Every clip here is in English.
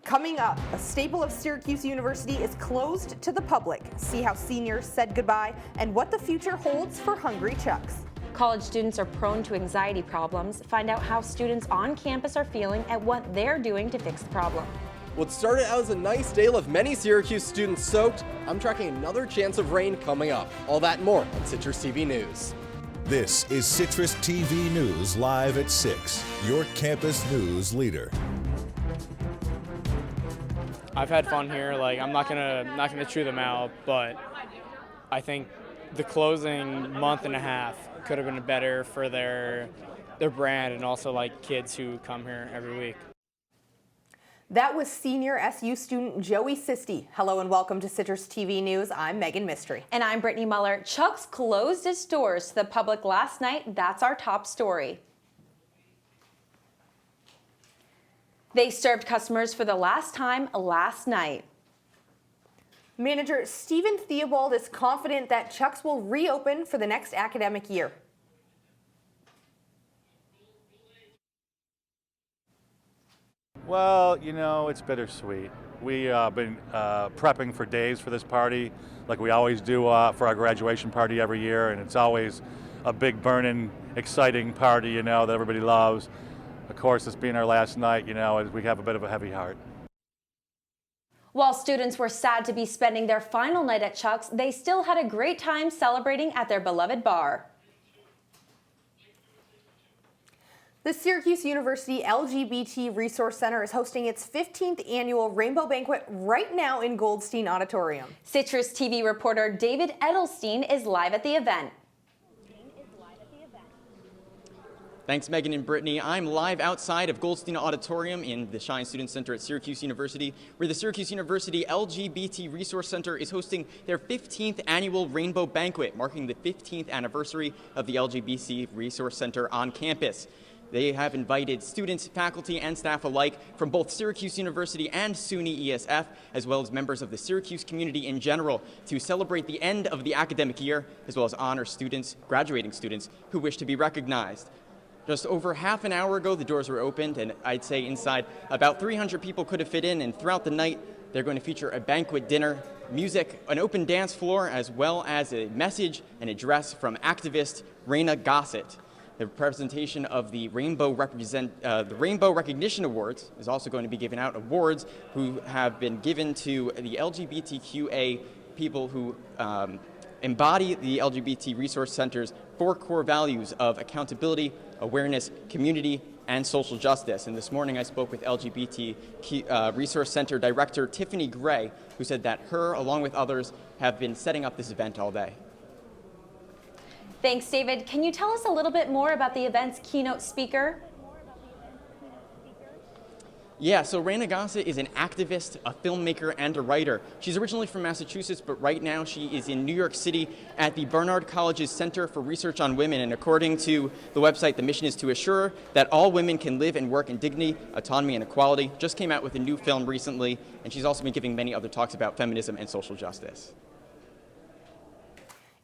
Coming up, a staple of Syracuse University is closed to the public. See how seniors said goodbye and what the future holds for hungry Chucks. College students are prone to anxiety problems. Find out how students on campus are feeling and what they're doing to fix the problem. What started out as a nice day left many Syracuse students soaked. I'm tracking another chance of rain coming up. All that and more on CitrusTV News. This is CitrusTV News live at 6, your campus news leader. I've had fun here. I'm not gonna chew them out, but I think the closing month and a half could have been better for their brand and also kids who come here every week. That was senior SU student Joey Sisti. Hello and welcome to CitrusTV News. I'm Meghan Mistry. And I'm Brittany Muller. Chuck's closed its doors to the public last night. That's our top story. They served customers for the last time last night. Manager Stephen Theobald is confident that Chuck's will reopen for the next academic year. Well, it's bittersweet. We've been prepping for days for this party, like we always do for our graduation party every year, and it's always a big, burning, exciting party, that everybody loves. Of course, this being our last night, we have a bit of a heavy heart. While students were sad to be spending their final night at Chuck's, they still had a great time celebrating at their beloved bar. The Syracuse University LGBT Resource Center is hosting its 15th annual Rainbow Banquet right now in Goldstein Auditorium. CitrusTV reporter David Edelstein is live at the event. Thanks, Meghan and Brittany. I'm live outside of Goldstein Auditorium in the Shine Student Center at Syracuse University, where the Syracuse University LGBT Resource Center is hosting their 15th annual Rainbow Banquet, marking the 15th anniversary of the LGBT Resource Center on campus. They have invited students, faculty, and staff alike from both Syracuse University and SUNY ESF, as well as members of the Syracuse community in general, to celebrate the end of the academic year, as well as honor students, graduating students, who wish to be recognized. Just over half an hour ago, the doors were opened, and I'd say inside about 300 people could have fit in, and throughout the night, they're going to feature a banquet dinner, music, an open dance floor, as well as a message and address from activist Raina Gossett. The presentation of the Rainbow Recognition Awards is also going to be giving out awards who have been given to the LGBTQA people who embody the LGBT Resource Center's 4 core values of accountability, awareness, community, and social justice. And this morning I spoke with LGBT Resource Center Director Tiffany Gray, who said that her, along with others, have been setting up this event all day. Thanks, David. Can you tell us a little bit more about the event's keynote speaker? Yeah, so Raina Gossett is an activist, a filmmaker, and a writer. She's originally from Massachusetts, but right now she is in New York City at the Barnard College's Center for Research on Women. And according to the website, the mission is to assure that all women can live and work in dignity, autonomy, and equality. Just came out with a new film recently, and she's also been giving many other talks about feminism and social justice.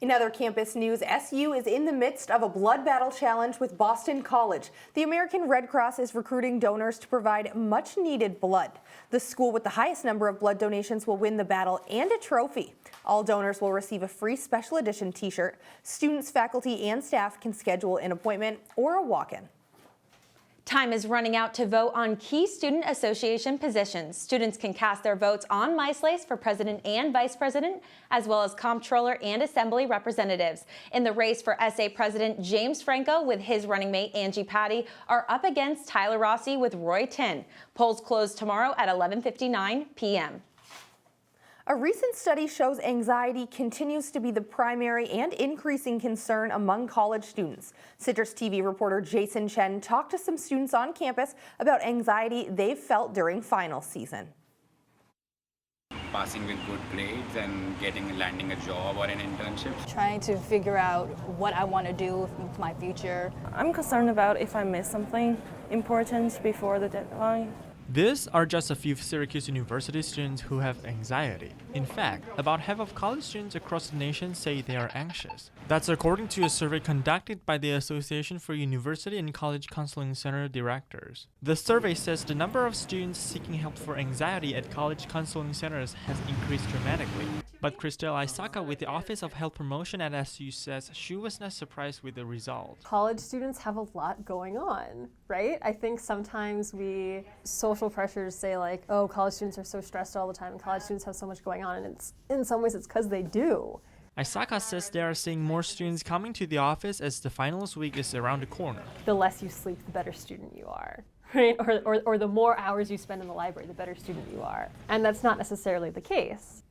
In other campus news, SU is in the midst of a blood battle challenge with Boston College. The American Red Cross is recruiting donors to provide much-needed blood. The school with the highest number of blood donations will win the battle and a trophy. All donors will receive a free special edition t-shirt. Students, faculty, and staff can schedule an appointment or a walk-in. Time is running out to vote on key student association positions. Students can cast their votes on MySlace for president and vice president, as well as comptroller and assembly representatives. In the race for SA President, James Franco with his running mate Angie Patty are up against Tyler Rossi with Roy Tin. Polls close tomorrow at 11:59 p.m. A recent study shows anxiety continues to be the primary and increasing concern among college students. CitrusTV reporter Jason Chen talked to some students on campus about anxiety they've felt during final season. Passing with good grades and landing a job or an internship. Trying to figure out what I want to do with my future. I'm concerned about if I miss something important before the deadline. These are just a few Syracuse University students who have anxiety. In fact, about half of college students across the nation say they are anxious. That's according to a survey conducted by the Association for University and College Counseling Center directors. The survey says the number of students seeking help for anxiety at college counseling centers has increased dramatically. But Christelle Isaka with the Office of Health Promotion at SU says she was not surprised with the result. College students have a lot going on, right? I think sometimes social pressures say like, oh, college students are so stressed all the time and college students have so much going on, and in some ways it's because they do. Isaka says they are seeing more students coming to the office as the finals week is around the corner. The less you sleep, the better student you are, right? Or the more hours you spend in the library, the better student you are. And that's not necessarily the case.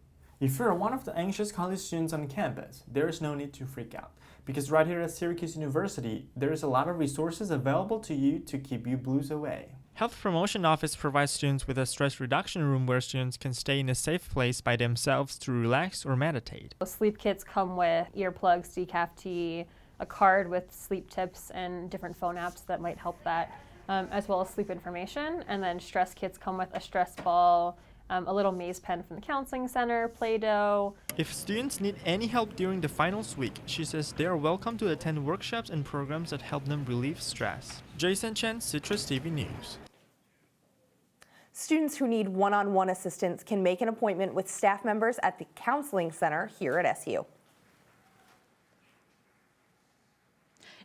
If you're one of the anxious college students on campus, there is no need to freak out. Because right here at Syracuse University, there is a lot of resources available to you to keep you blues away. Health Promotion Office provides students with a stress reduction room where students can stay in a safe place by themselves to relax or meditate. Sleep kits come with earplugs, decaf tea, a card with sleep tips and different phone apps that might help that, as well as sleep information. And then stress kits come with a stress ball, a little maze pen from the counseling center, Play-Doh. If students need any help during the finals week, she says they are welcome to attend workshops and programs that help them relieve stress. Jason Chen, CitrusTV News. Students who need one-on-one assistance can make an appointment with staff members at the Counseling Center here at SU.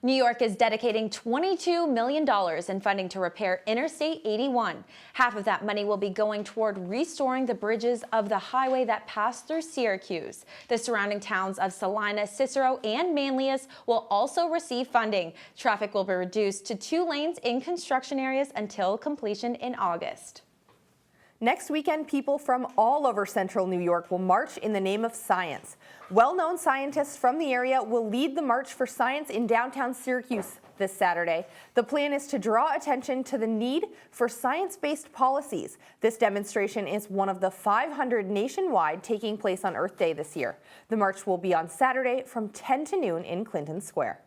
New York is dedicating $22 million in funding to repair Interstate 81. Half of that money will be going toward restoring the bridges of the highway that pass through Syracuse. The surrounding towns of Salina, Cicero, and Manlius will also receive funding. Traffic will be reduced to 2 lanes in construction areas until completion in August. Next weekend, people from all over central New York will march in the name of science. Well-known scientists from the area will lead the March for Science in downtown Syracuse this Saturday. The plan is to draw attention to the need for science-based policies. This demonstration is one of the 500 nationwide taking place on Earth Day this year. The march will be on Saturday from 10 to noon in Clinton Square.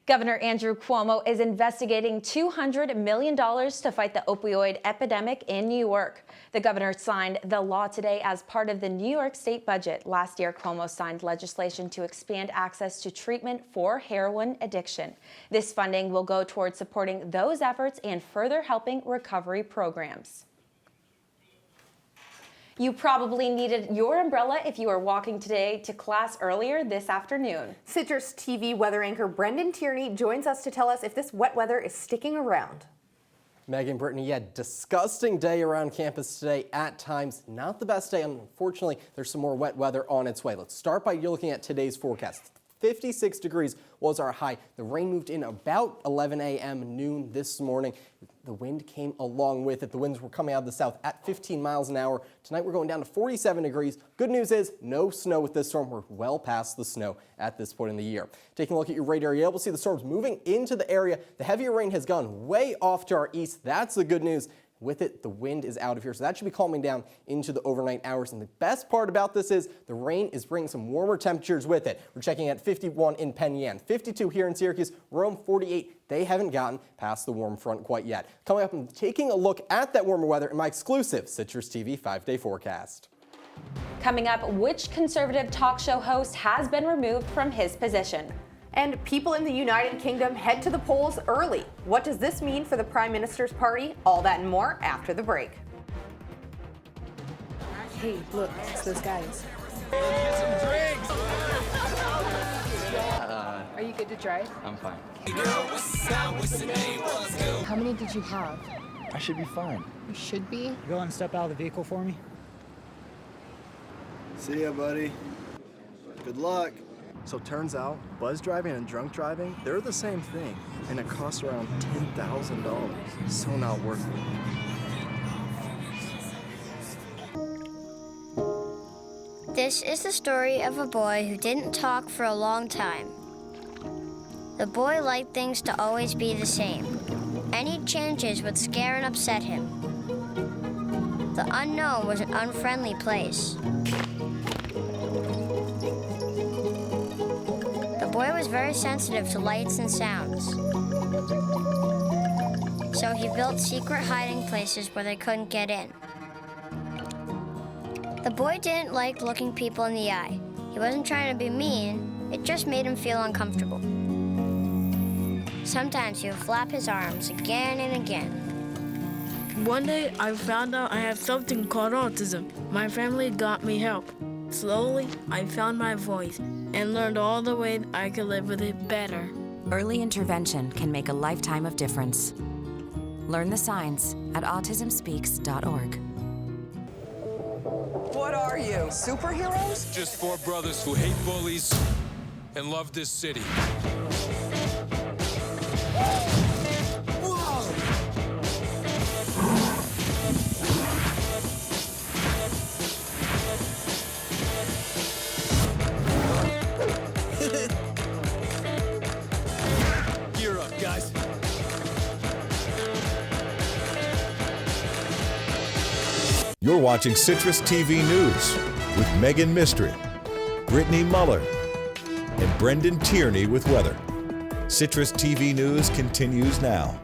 Governor Andrew Cuomo is investigating $200 million to fight the opioid epidemic in New York. The governor signed the law today as part of the New York state budget. Last year, Cuomo signed legislation to expand access to treatment for heroin addiction. This funding will go towards supporting those efforts and further helping recovery programs. You probably needed your umbrella if you were walking today to class earlier this afternoon. CitrusTV weather anchor Brendan Tierney joins us to tell us if this wet weather is sticking around. Meghan, Brittany, yeah, disgusting day around campus today at times. Not the best day. Unfortunately, there's some more wet weather on its way. Let's start by looking at today's forecast. 56 degrees was our high. The rain moved in about 11 a.m. noon this morning. The wind came along with it. The winds were coming out of the south at 15 miles an hour. Tonight we're going down to 47 degrees. Good news is no snow with this storm. We're well past the snow at this point in the year. Taking a look at your radar, you're able to see the storms moving into the area. The heavier rain has gone way off to our east. That's the good news. With it, the wind is out of here, so that should be calming down into the overnight hours. And the best part about this is the rain is bringing some warmer temperatures with it. We're checking at 51 in Penn Yan, 52 here in Syracuse, Rome 48. They haven't gotten past the warm front quite yet. Coming up and taking a look at that warmer weather in my exclusive CitrusTV 5-day forecast. Coming up, which conservative talk show host has been removed from his position? And people in the United Kingdom head to the polls early. What does this mean for the Prime Minister's party? All that and more after the break. Hey, look, it's those guys. Are you good to drive? I'm fine. How many did you have? I should be fine. You should be. Go and step out of the vehicle for me. See ya, buddy. Good luck. So turns out, buzz driving and drunk driving, they're the same thing, and it costs around $10,000. So not worth it. This is the story of a boy who didn't talk for a long time. The boy liked things to always be the same. Any changes would scare and upset him. The unknown was an unfriendly place. The boy was very sensitive to lights and sounds. so he built secret hiding places where they couldn't get in. The boy didn't like looking people in the eye. He wasn't trying to be mean, it just made him feel uncomfortable. Sometimes he would flap his arms again and again. One day, I found out I have something called autism. My family got me help. Slowly, I found my voice and learned all the ways I could live with it better. Early intervention can make a lifetime of difference. Learn the signs at autismspeaks.org. What are you, superheroes? Just four brothers who hate bullies and love this city. Gear up, guys. You're watching Citrus TV News with Meghan Mistry, Brittany Muller, and Brendan Tierney with weather. Citrus TV News continues now.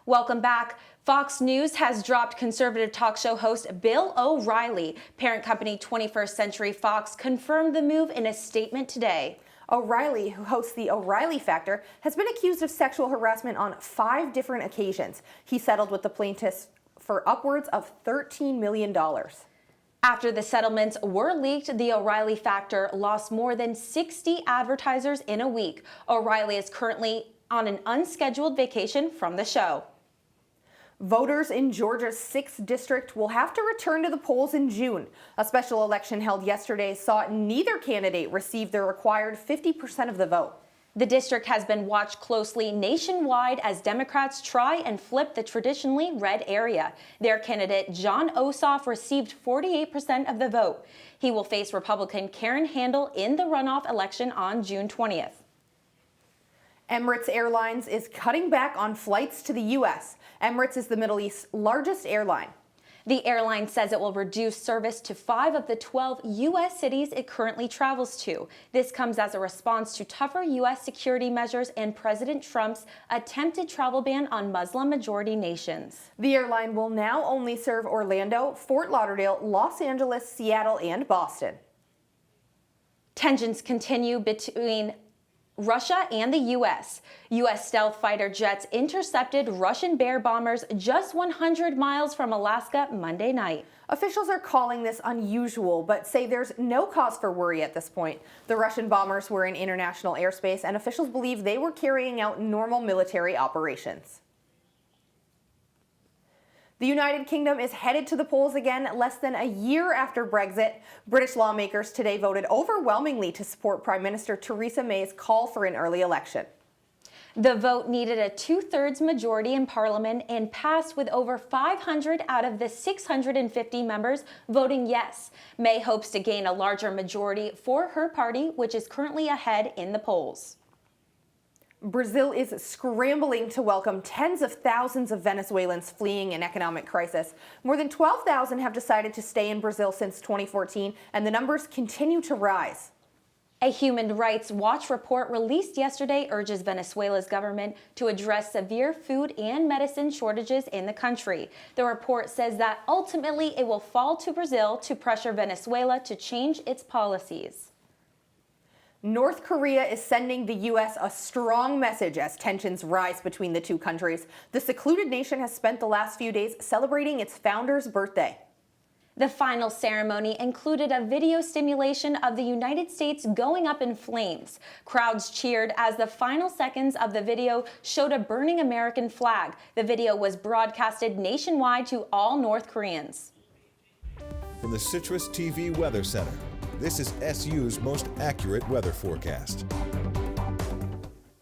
Welcome back. Fox News has dropped conservative talk show host Bill O'Reilly. Parent company 21st Century Fox confirmed the move in a statement today. O'Reilly, who hosts the O'Reilly Factor, has been accused of sexual harassment on 5 different occasions. He settled with the plaintiffs for upwards of $13 million. After the settlements were leaked, the O'Reilly Factor lost more than 60 advertisers in a week. O'Reilly is currently on an unscheduled vacation from the show. Voters in Georgia's 6th district will have to return to the polls in June. A special election held yesterday saw neither candidate receive the required 50% of the vote. The district has been watched closely nationwide as Democrats try and flip the traditionally red area. Their candidate, John Ossoff, received 48% of the vote. He will face Republican Karen Handel in the runoff election on June 20th. Emirates Airlines is cutting back on flights to the U.S. Emirates is the Middle East's largest airline. The airline says it will reduce service to 5 of the 12 U.S. cities it currently travels to. This comes as a response to tougher U.S. security measures and President Trump's attempted travel ban on Muslim-majority nations. The airline will now only serve Orlando, Fort Lauderdale, Los Angeles, Seattle, and Boston. Tensions continue between Russia and the U.S. U.S. stealth fighter jets intercepted Russian Bear bombers just 100 miles from Alaska Monday night. Officials are calling this unusual, but say there's no cause for worry at this point. The Russian bombers were in international airspace, and officials believe they were carrying out normal military operations. The United Kingdom is headed to the polls again less than a year after Brexit. British lawmakers today voted overwhelmingly to support Prime Minister Theresa May's call for an early election. The vote needed a 2/3 majority in Parliament and passed with over 500 out of the 650 members voting yes. May hopes to gain a larger majority for her party, which is currently ahead in the polls. Brazil is scrambling to welcome tens of thousands of Venezuelans fleeing an economic crisis. More than 12,000 have decided to stay in Brazil since 2014, and the numbers continue to rise. A Human Rights Watch report released yesterday urges Venezuela's government to address severe food and medicine shortages in the country. The report says that ultimately it will fall to Brazil to pressure Venezuela to change its policies. North Korea is sending the U.S. a strong message as tensions rise between the two countries. The secluded nation has spent the last few days celebrating its founder's birthday. The final ceremony included a video stimulation of the United States going up in flames. Crowds cheered as the final seconds of the video showed a burning American flag. The video was broadcasted nationwide to all North Koreans. From the Citrus TV Weather Center, this is SU's most accurate weather forecast.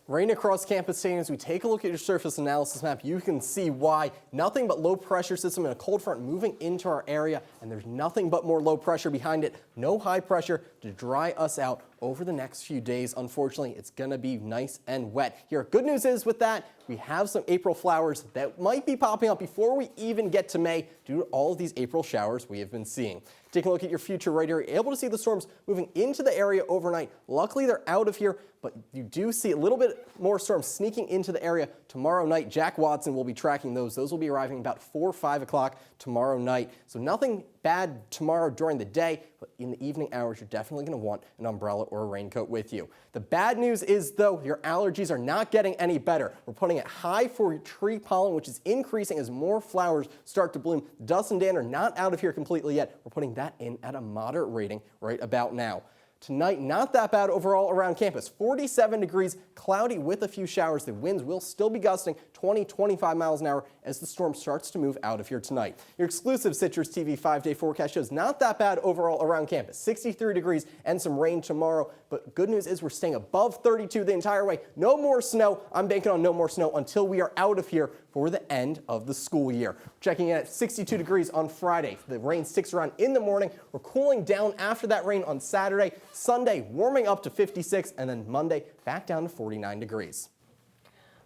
Rain across campus today. As we take a look at your surface analysis map, you can see why. Nothing but low pressure system and a cold front moving into our area, and there's nothing but more low pressure behind it. No high pressure to dry us out over the next few days. Unfortunately, it's going to be nice and wet. Here, good news is with that, we have some April flowers that might be popping up before we even get to May due to all of these April showers we have been seeing. Taking a look at your future radar, you're able to see the storms moving into the area overnight. Luckily, they're out of here, but you do see a little bit more storms sneaking into the area tomorrow night. Jack Watson will be tracking those. Those will be arriving about 4 or 5 o'clock tomorrow night. So nothing bad tomorrow during the day, but in the evening hours, you're definitely going to want an umbrella or a raincoat with you. The bad news is, though, your allergies are not getting any better. We're putting it high for tree pollen, which is increasing as more flowers start to bloom. Dust and Dan are not out of here completely yet. We're putting that in at a moderate rating right about now. Tonight, not that bad overall around campus. 47 degrees, cloudy with a few showers. The winds will still be gusting 20-25 miles an hour as the storm starts to move out of here tonight. Your exclusive Citrus TV 5-day forecast shows not that bad overall around campus. 63 degrees and some rain tomorrow. But good news is we're staying above 32 the entire way. No more snow. I'm banking on no more snow until we are out of here for the end of the school year. Checking in at 62 degrees on Friday. The rain sticks around in the morning. We're cooling down after that rain on Saturday. Sunday warming up to 56, and then Monday back down to 49 degrees.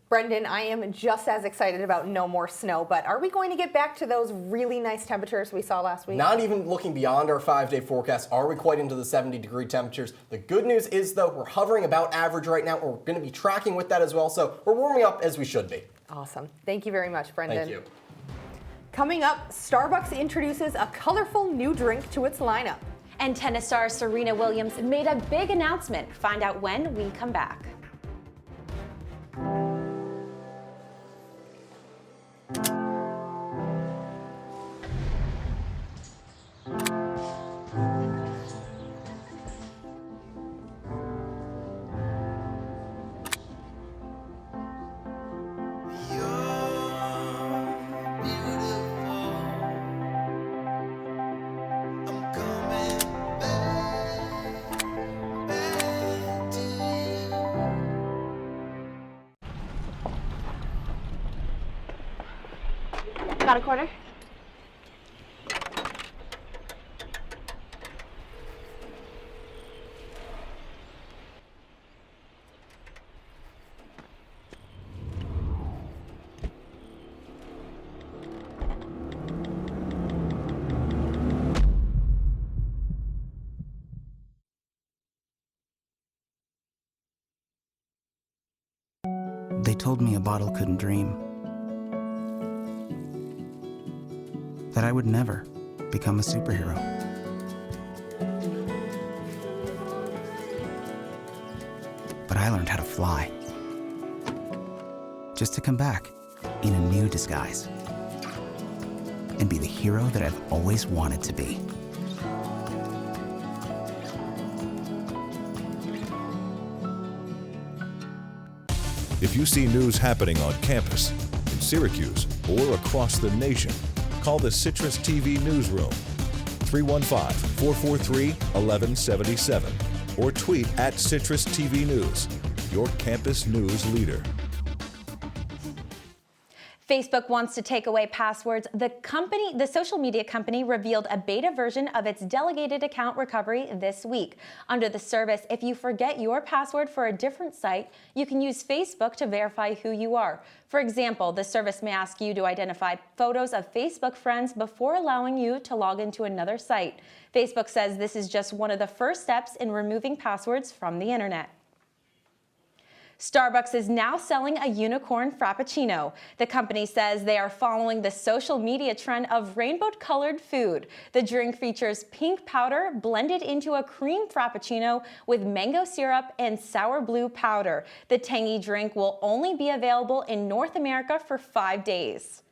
Brendan, I am just as excited about no more snow, but are we going to get back to those really nice temperatures we saw last week? Not even looking beyond our 5-day forecast, are we quite into the 70-degree temperatures? The good news is, though, we're hovering about average right now. We're going to be tracking with that as well, so we're warming up as we should be. Awesome. Thank you very much, Brendan. Thank you. Coming up, Starbucks introduces a colorful new drink to its lineup. And tennis star Serena Williams made a big announcement. Find out when we come back. Got a quarter? They told me a bottle couldn't dream. That I would never become a superhero. But I learned how to fly. Just to come back in a new disguise. And be the hero that I've always wanted to be. If you see news happening on campus, in Syracuse, or across the nation, call the Citrus TV newsroom, 315-443-1177, or tweet at Citrus TV News, your campus news leader. Facebook wants to take away passwords. The social media company revealed a beta version of its delegated account recovery this week. Under the service, if you forget your password for a different site, you can use Facebook to verify who you are. For example, the service may ask you to identify photos of Facebook friends before allowing you to log into another site. Facebook says this is just one of the first steps in removing passwords from the internet. Starbucks is now selling a unicorn frappuccino. The company says they are following the social media trend of rainbow-colored food. The drink features pink powder blended into a cream frappuccino with mango syrup and sour blue powder. The tangy drink will only be available in North America for 5 days.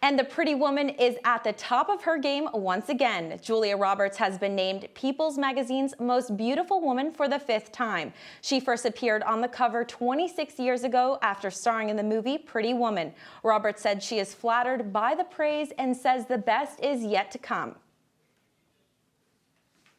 And the pretty woman is at the top of her game once again. Julia Roberts has been named People's Magazine's Most Beautiful Woman for the 5th time. She first appeared on the cover 26 years ago after starring in the movie Pretty Woman. Roberts said she is flattered by the praise and says the best is yet to come.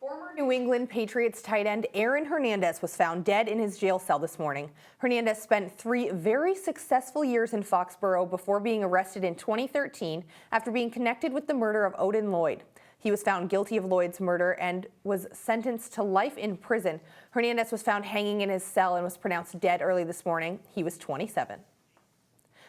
Former New England Patriots tight end Aaron Hernandez was found dead in his jail cell this morning. Hernandez spent 3 very successful years in Foxborough before being arrested in 2013 after being connected with the murder of Odin Lloyd. He was found guilty of Lloyd's murder and was sentenced to life in prison. Hernandez was found hanging in his cell and was pronounced dead early this morning. He was 27.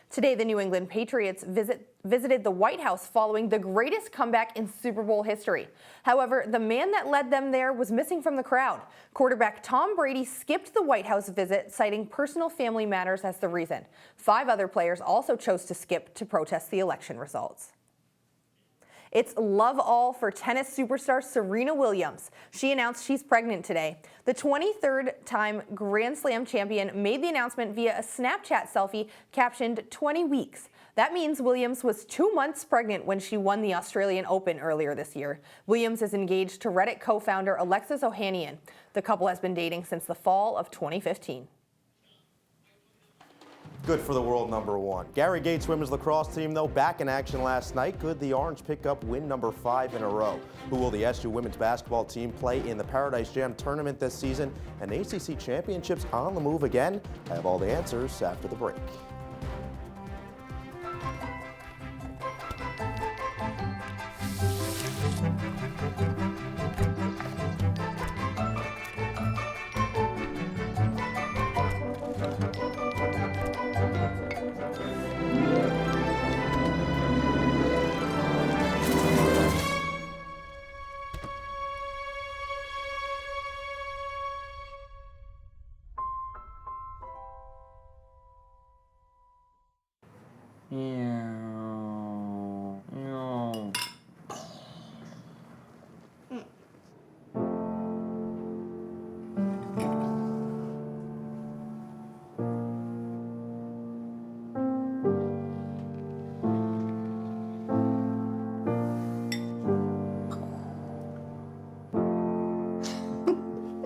Today, the New England Patriots visited the White House following the greatest comeback in Super Bowl history. However, the man that led them there was missing from the crowd. Quarterback Tom Brady skipped the White House visit, citing personal family matters as the reason. 5 other players also chose to skip to protest the election results. It's love all for tennis superstar Serena Williams. She announced she's pregnant today. The 23rd-time Grand Slam champion made the announcement via a Snapchat selfie captioned 20 weeks. That means Williams was 2 months pregnant when she won the Australian Open earlier this year. Williams is engaged to Reddit co-founder Alexis Ohanian. The couple has been dating since the fall of 2015. Good for the world number 1. Gary Gates women's lacrosse team, though, back in action last night. Could the Orange pick up win number 5 in a row? Who will the SU women's basketball team play in the Paradise Jam tournament this season? And ACC championships on the move again? I have all the answers after the break.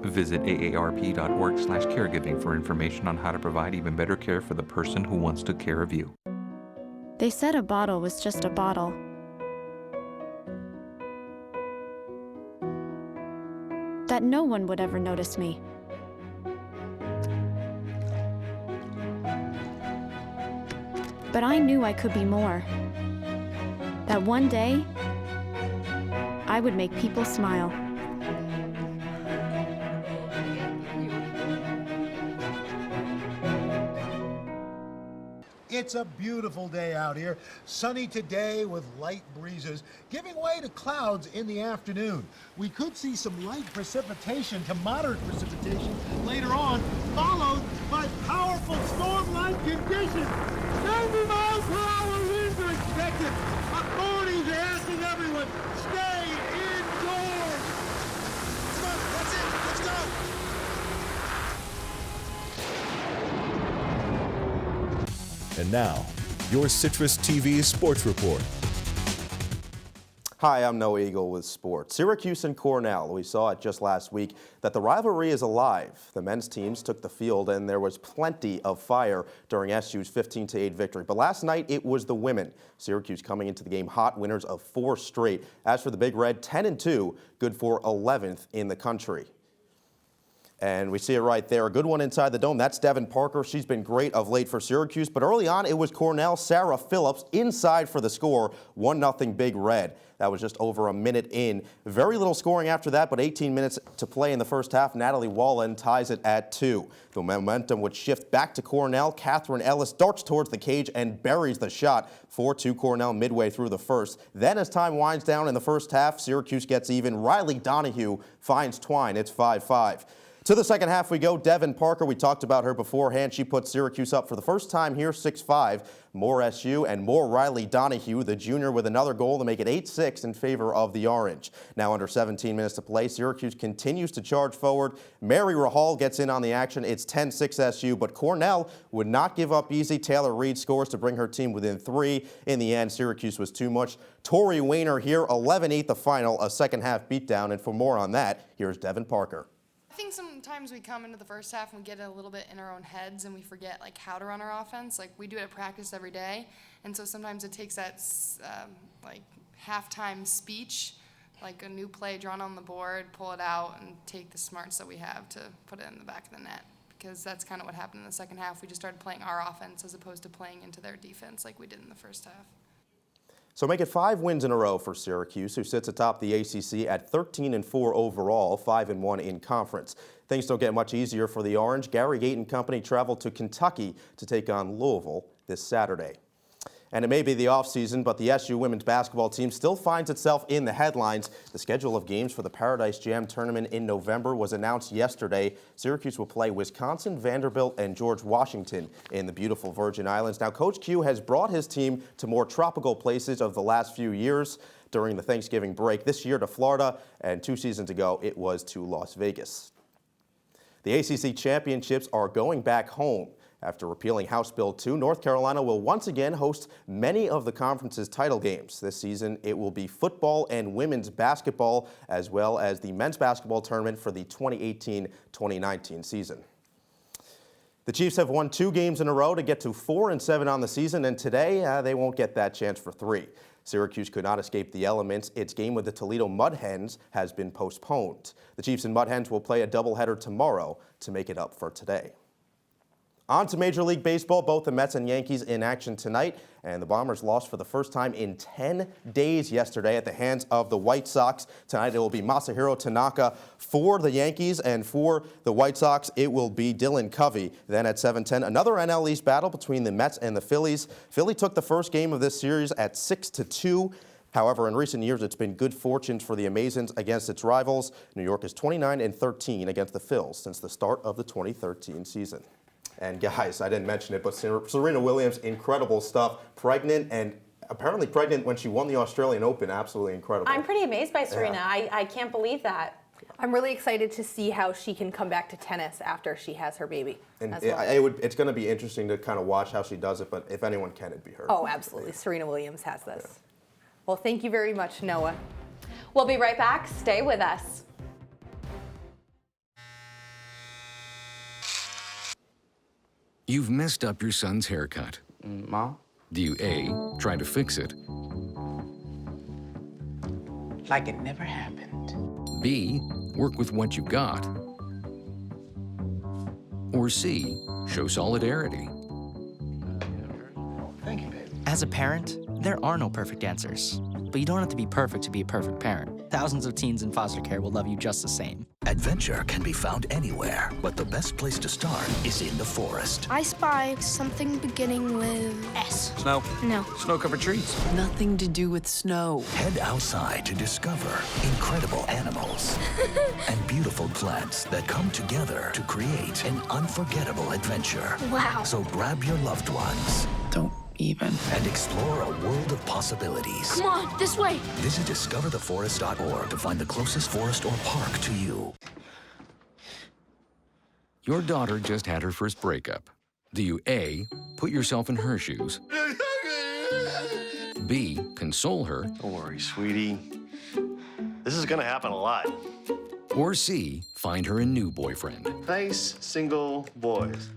Visit aarp.org/caregiving for information on how to provide even better care for the person who wants to care of you. They said a bottle was just a bottle. That no one would ever notice me. But I knew I could be more. That one day, I would make people smile. It's a beautiful day out here. Sunny today with light breezes, giving way to clouds in the afternoon. We could see some light precipitation to moderate precipitation later on, followed by powerful storm-like conditions. 90 miles per hour winds are expected. Authorities are asking everyone, stay indoors. Come on, that's it. Let's go. And now, your Citrus TV Sports Report. Hi, I'm Noah Eagle with sports. Syracuse and Cornell. We saw it just last week that the rivalry is alive. The men's teams took the field and there was plenty of fire during SU's 15-8 victory. But last night it was the women. Syracuse coming into the game hot, winners of 4 straight. As for the Big Red, 10-2, good for 11th in the country. And we see it right there. A good one inside the dome. That's Devin Parker. She's been great of late for Syracuse. But early on, it was Cornell Sarah Phillips inside for the score. 1-0 Big Red. That was just over a minute in. Very little scoring after that, but 18 minutes to play in the first half. Natalie Wallen ties it at 2. The momentum would shift back to Cornell. Catherine Ellis darts towards the cage and buries the shot. 4-2 Cornell midway through the first. Then as time winds down in the first half, Syracuse gets even. Riley Donahue finds Twine. It's 5-5. To the second half we go. Devin Parker, we talked about her beforehand. She put Syracuse up for the first time here, 6-5. More SU and more Riley Donahue, the junior, with another goal to make it 8-6 in favor of the Orange. Now under 17 minutes to play, Syracuse continues to charge forward. Mary Rahal gets in on the action. It's 10-6 SU, but Cornell would not give up easy. Taylor Reed scores to bring her team within 3. In the end, Syracuse was too much. Tori Weiner here, 11-8 the final, a second half beatdown. And for more on that, here's Devin Parker. I think sometimes we come into the first half and we get a little bit in our own heads and we forget like how to run our offense. Like we do it at practice every day, and so sometimes it takes that like halftime speech, like a new play drawn on the board, pull it out and take the smarts that we have to put it in the back of the net. Because that's kind of what happened in the second half. We just started playing our offense as opposed to playing into their defense like we did in the first half. So make it 5 wins in a row for Syracuse, who sits atop the ACC at 13-4 overall, 5-1 in conference. Things don't get much easier for the Orange. Gary Gate and company travel to Kentucky to take on Louisville this Saturday. And it may be the offseason, but the SU women's basketball team still finds itself in the headlines. The schedule of games for the Paradise Jam tournament in November was announced yesterday. Syracuse will play Wisconsin, Vanderbilt, and George Washington in the beautiful Virgin Islands. Now, Coach Q has brought his team to more tropical places of the last few years during the Thanksgiving break. This year to Florida, and 2 seasons ago it was to Las Vegas. The ACC championships are going back home. After repealing House Bill 2, North Carolina will once again host many of the conference's title games. This season, it will be football and women's basketball, as well as the men's basketball tournament for the 2018-2019 season. The Chiefs have won 2 games in a row to get to 4-7 on the season, and today they won't get that chance for 3. Syracuse could not escape the elements. Its game with the Toledo Mud Hens has been postponed. The Chiefs and Mud Hens will play a doubleheader tomorrow to make it up for today. On to Major League Baseball, both the Mets and Yankees in action tonight, and the Bombers lost for the first time in 10 days yesterday at the hands of the White Sox. Tonight it will be Masahiro Tanaka for the Yankees, and for the White Sox it will be Dylan Covey. Then at 7:10, another NL East battle between the Mets and the Phillies. Philly took the first game of this series at 6-2. However, in recent years, it's been good fortunes for the Amazons against its rivals. New York is 29-13 against the Phils since the start of the 2013 season. And guys, I didn't mention it, but Serena Williams, incredible stuff. Pregnant, and apparently pregnant when she won the Australian Open. Absolutely incredible. I'm pretty amazed by Serena. Yeah. I can't believe that. I'm really excited to see how she can come back to tennis after she has her baby. And as well. it's going to be interesting to kind of watch how she does it, but if anyone can, it'd be her. Oh, absolutely. Serena Williams has this. Yeah. Well, thank you very much, Noah. We'll be right back. Stay with us. You've messed up your son's haircut. Mom? Do you A, try to fix it? Like it never happened. B, work with what you've got? Or C, show solidarity? Thank you, babe. As a parent, there are no perfect answers. But you don't have to be perfect to be a perfect parent. Thousands of teens in foster care will love you just the same. Adventure can be found anywhere, but the best place to start is in the forest. I spy something beginning with S. Snow? No. Snow-covered trees. Nothing to do with snow. Head outside to discover incredible animals and beautiful plants that come together to create an unforgettable adventure. Wow. So grab your loved ones. Don't even. And explore a world of possibilities. Come on, this way. Visit discovertheforest.org to find the closest forest or park to you. Your daughter just had her first breakup. Do you A, put yourself in her shoes? B, console her? Don't worry, sweetie. This is gonna happen a lot. Or C, find her a new boyfriend? Nice, single boys.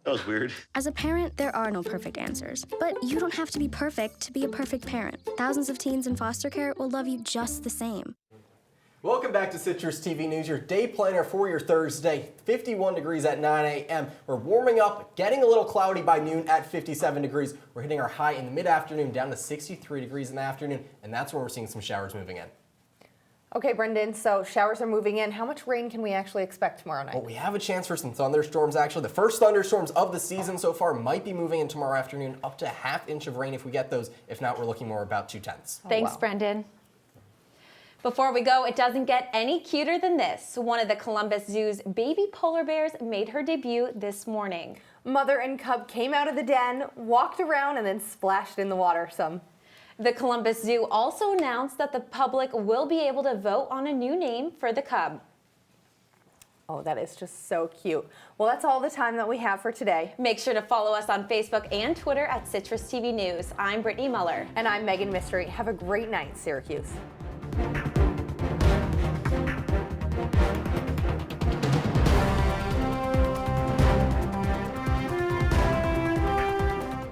That was weird. As a parent, there are no perfect answers. But you don't have to be perfect to be a perfect parent. Thousands of teens in foster care will love you just the same. Welcome back to Citrus TV News, your day planner for your Thursday. 51 degrees at 9 a.m. We're warming up, getting a little cloudy by noon at 57 degrees. We're hitting our high in the mid-afternoon down to 63 degrees in the afternoon, and that's when we're seeing some showers moving in. Okay, Brendan, so showers are moving in. How much rain can we actually expect tomorrow night? Well, we have a chance for some thunderstorms, actually. The first thunderstorms of the season so far might be moving in tomorrow afternoon, up to a ½ inch of rain if we get those. If not, we're looking more about 2/10. Thanks, Brendan. Before we go, it doesn't get any cuter than this. One of the Columbus Zoo's baby polar bears made her debut this morning. Mother and cub came out of the den, walked around, and then splashed in the water some. The Columbus Zoo also announced that the public will be able to vote on a new name for the cub. Oh, that is just so cute. Well, that's all the time that we have for today. Make sure to follow us on Facebook and Twitter at Citrus TV News. I'm Brittany Muller. And I'm Meghan Mistry. Have a great night, Syracuse.